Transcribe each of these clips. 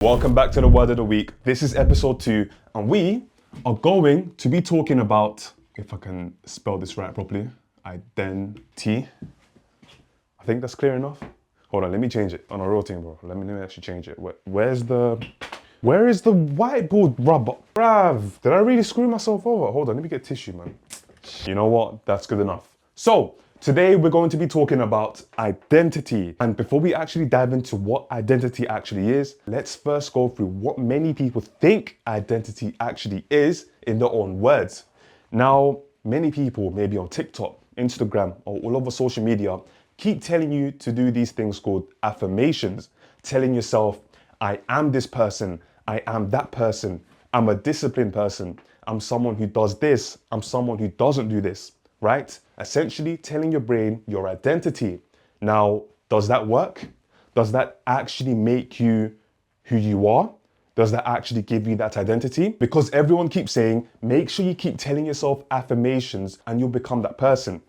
Welcome back to the Word of the Week. This is episode 2, and we are going to be talking about, if I can spell this right properly, identity. I think that's clear enough. Hold on, let me change it on a real thing, bro. Let me actually change it. Where is the whiteboard rubber? Bruv, did I really screw myself over? Hold on, let me get tissue, man. You know what? That's good enough. So, today we're going to be talking about identity. And before we actually dive into what identity actually is, let's first go through what many people think identity actually is in their own words. Now, many people, maybe on TikTok, Instagram, or all over social media, keep telling you to do these things called affirmations, telling yourself, I am this person, I am that person, I'm a disciplined person, I'm someone who does this, I'm someone who doesn't do this, right? Essentially telling your brain your identity. Now, does that work? Does that actually make you who you are? Does that actually give you that identity? Because everyone keeps saying, make sure you keep telling yourself affirmations and you'll become that person.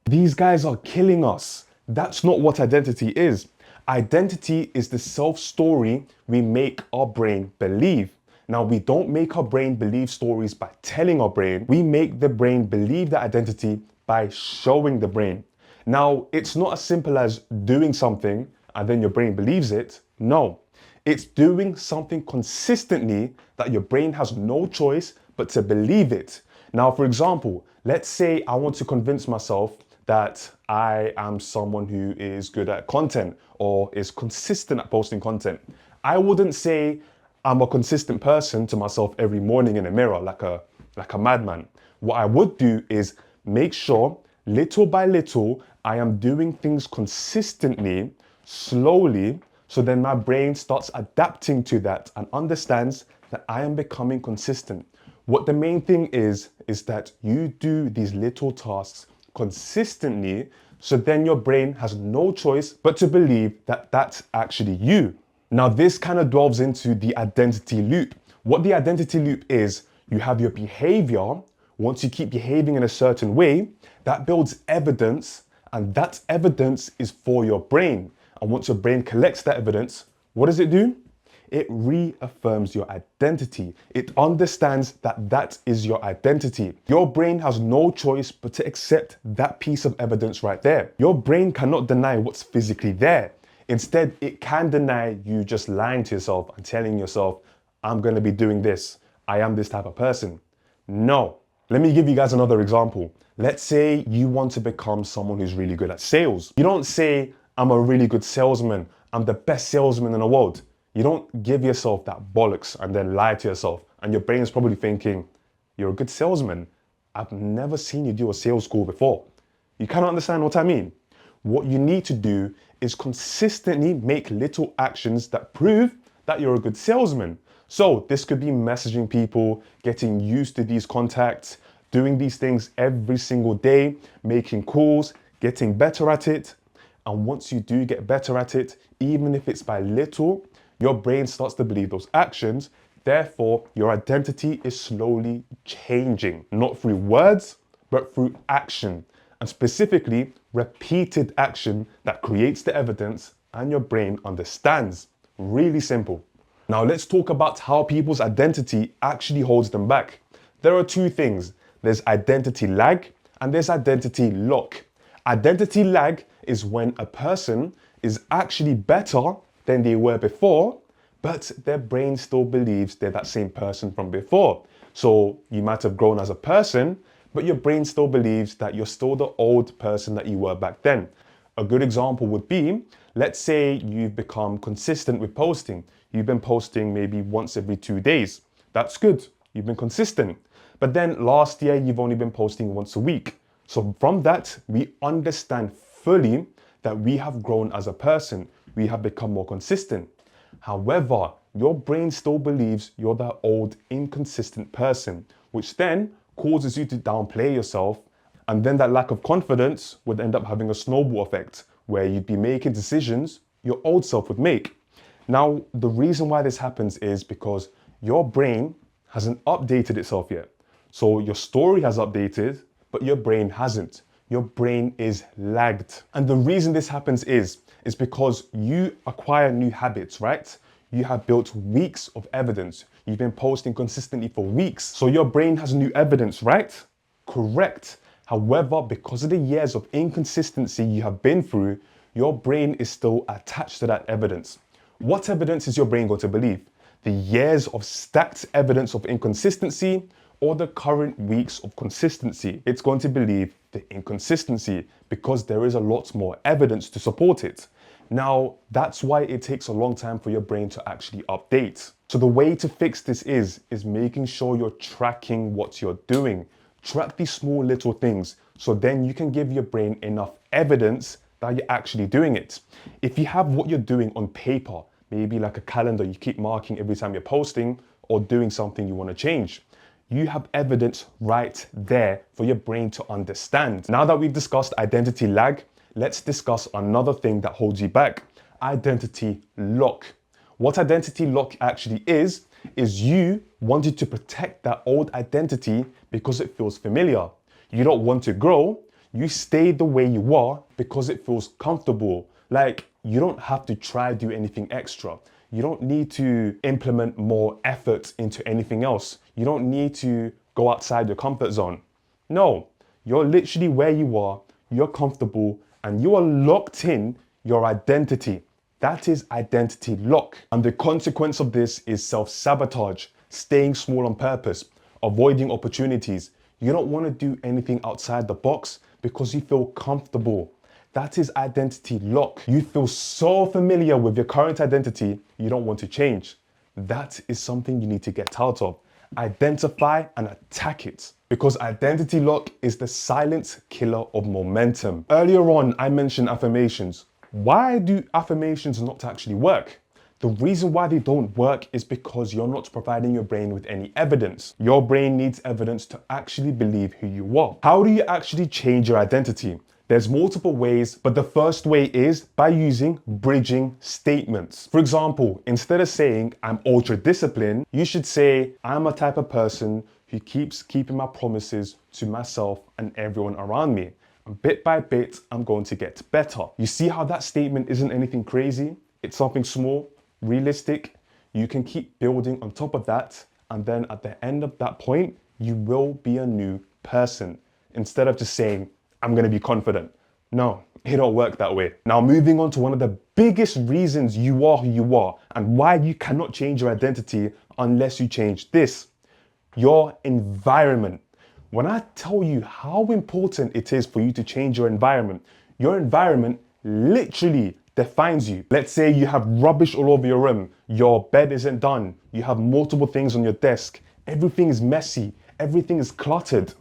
These guys are killing us. That's not what identity is. Identity is the self-story we make our brain believe. Now, we don't make our brain believe stories by telling our brain. We make the brain believe the identity by showing the brain. Now, it's not as simple as doing something and then your brain believes it. No, it's doing something consistently that your brain has no choice but to believe it. Now, for example, let's say I want to convince myself that I am someone who is good at content or is consistent at posting content. I wouldn't say I'm a consistent person to myself every morning in the mirror like a madman. What I would do is make sure little by little I am doing things consistently, slowly, so then my brain starts adapting to that and understands that I am becoming consistent. What the main thing is that you do these little tasks consistently, so then your brain has no choice but to believe that that's actually you. Now, this kind of delves into the identity loop. What the identity loop is, you have your behavior. Once you keep behaving in a certain way, that builds evidence, and that evidence is for your brain. And once your brain collects that evidence, what does it do? It reaffirms your identity. It understands that that is your identity. Your brain has no choice but to accept that piece of evidence right there. Your brain cannot deny what's physically there. Instead, it can deny you just lying to yourself and telling yourself, I'm going to be doing this. I am this type of person. No. Let me give you guys another example. Let's say you want to become someone who's really good at sales. You don't say, I'm a really good salesman. I'm the best salesman in the world. You don't give yourself that bollocks and then lie to yourself. And your brain is probably thinking, you're a good salesman. I've never seen you do a sales call before. You kind of understand what I mean? What you need to do is consistently make little actions that prove that you're a good salesman. So this could be messaging people, getting used to these contacts, doing these things every single day, making calls, getting better at it. And once you do get better at it, even if it's by little, your brain starts to believe those actions. Therefore, your identity is slowly changing, not through words, but through action. And specifically, repeated action that creates the evidence and your brain understands. Really simple. Now let's talk about how people's identity actually holds them back. There are two things. There's identity lag and there's identity lock. Identity lag is when a person is actually better than they were before, but their brain still believes they're that same person from before. So you might have grown as a person, but your brain still believes that you're still the old person that you were back then. A good example would be, let's say you've become consistent with posting. You've been posting maybe once every 2 days. That's good. You've been consistent. But then last year, you've only been posting once a week. So from that, we understand fully that we have grown as a person. We have become more consistent. However, your brain still believes you're that old, inconsistent person, which then causes you to downplay yourself. And then that lack of confidence would end up having a snowball effect where you'd be making decisions your old self would make. Now, the reason why this happens is because your brain hasn't updated itself yet. So your story has updated, but your brain hasn't. Your brain is lagged. And the reason this happens is because you acquire new habits, right? You have built weeks of evidence. You've been posting consistently for weeks. So your brain has new evidence, right? Correct. However, because of the years of inconsistency you have been through, your brain is still attached to that evidence. What evidence is your brain going to believe? The years of stacked evidence of inconsistency or the current weeks of consistency? It's going to believe the inconsistency because there is a lot more evidence to support it. Now, that's why it takes a long time for your brain to actually update. So the way to fix this is making sure you're tracking what you're doing. Track these small little things so then you can give your brain enough evidence that you're actually doing it. If you have what you're doing on paper, maybe like a calendar you keep marking every time you're posting or doing something you want to change, you have evidence right there for your brain to understand. Now that we've discussed identity lag, let's discuss another thing that holds you back: identity lock. What identity lock actually is you wanted to protect that old identity because it feels familiar. You don't want to grow. You stay the way you are because it feels comfortable. Like, you don't have to try to do anything extra. You don't need to implement more effort into anything else. You don't need to go outside your comfort zone. No, you're literally where you are, you're comfortable, and you are locked in your identity. That is identity lock. And the consequence of this is self-sabotage, staying small on purpose, avoiding opportunities. You don't want to do anything outside the box because you feel comfortable. That is identity lock. You feel so familiar with your current identity, you don't want to change. That is something you need to get out of. Identify and attack it, because identity lock is the silent killer of momentum. Earlier on, I mentioned affirmations. Why do affirmations not actually work? The reason why they don't work is because you're not providing your brain with any evidence. Your brain needs evidence to actually believe who you are. How do you actually change your identity? There's multiple ways, but the first way is by using bridging statements. For example, instead of saying I'm ultra disciplined, you should say I'm a type of person who keeps keeping my promises to myself and everyone around me. And bit by bit, I'm going to get better. You see how that statement isn't anything crazy? It's something small, realistic. You can keep building on top of that. And then at the end of that point, you will be a new person. Instead of just saying, I'm going to be confident. No, it don't work that way. Now, moving on to one of the biggest reasons you are who you are and why you cannot change your identity unless you change this: your environment. When I tell you how important it is for you to change your environment literally defines you. Let's say you have rubbish all over your room, your bed isn't done, you have multiple things on your desk, everything is messy, everything is cluttered.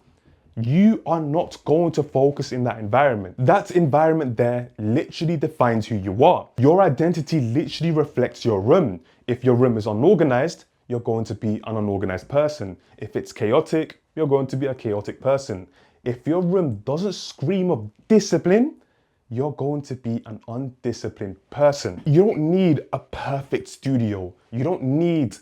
You are not going to focus in that environment. That environment there literally defines who you are. Your identity literally reflects your room. If your room is unorganized, you're going to be an unorganized person. If it's chaotic, you're going to be a chaotic person. If your room doesn't scream of discipline, you're going to be an undisciplined person. You don't need a perfect studio. You don't need,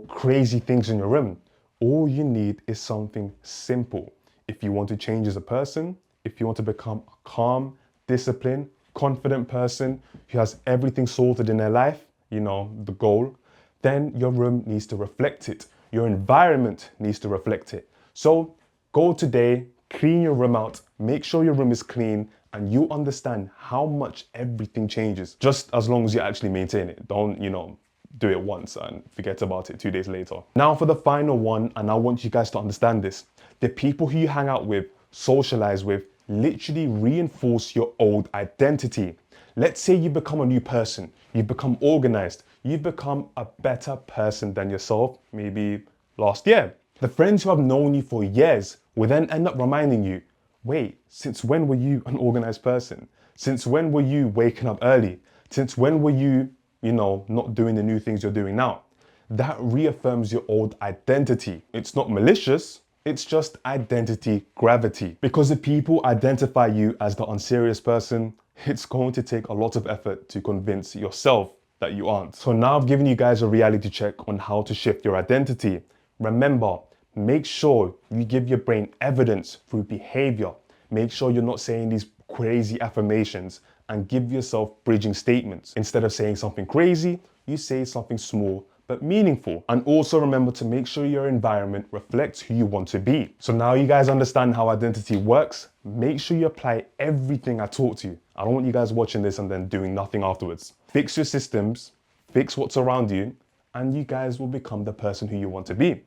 crazy things in your room. All you need is something simple. If you want to change as a person, if you want to become a calm, disciplined, confident person who has everything sorted in their life, the goal, then your room needs to reflect it. Your environment needs to reflect it. So go today, clean your room out, make sure your room is clean, and you understand how much everything changes, just as long as you actually maintain it. Don't, do it once and forget about it 2 days later. Now for the final one, and I want you guys to understand this. The people who you hang out with, socialize with, literally reinforce your old identity. Let's say you become a new person, you've become organized, you've become a better person than yourself, maybe last year. The friends who have known you for years will then end up reminding you, wait, since when were you an organized person? Since when were you waking up early? Since when were you, not doing the new things you're doing now? That reaffirms your old identity. It's not malicious, it's just identity gravity. Because if people identify you as the unserious person, it's going to take a lot of effort to convince yourself that you aren't. So now I've given you guys a reality check on how to shift your identity. Remember, make sure you give your brain evidence through behavior. Make sure you're not saying these crazy affirmations and give yourself bridging statements. Instead of saying something crazy, you say something small but meaningful. And also remember to make sure your environment reflects who you want to be. So now you guys understand how identity works. Make sure you apply everything I taught to you. I don't want you guys watching this and then doing nothing afterwards. Fix your systems, fix what's around you, and you guys will become the person who you want to be.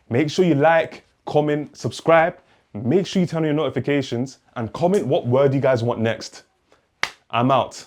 Make sure you like, comment, subscribe. Make sure you turn on your notifications and comment what word you guys want next. I'm out.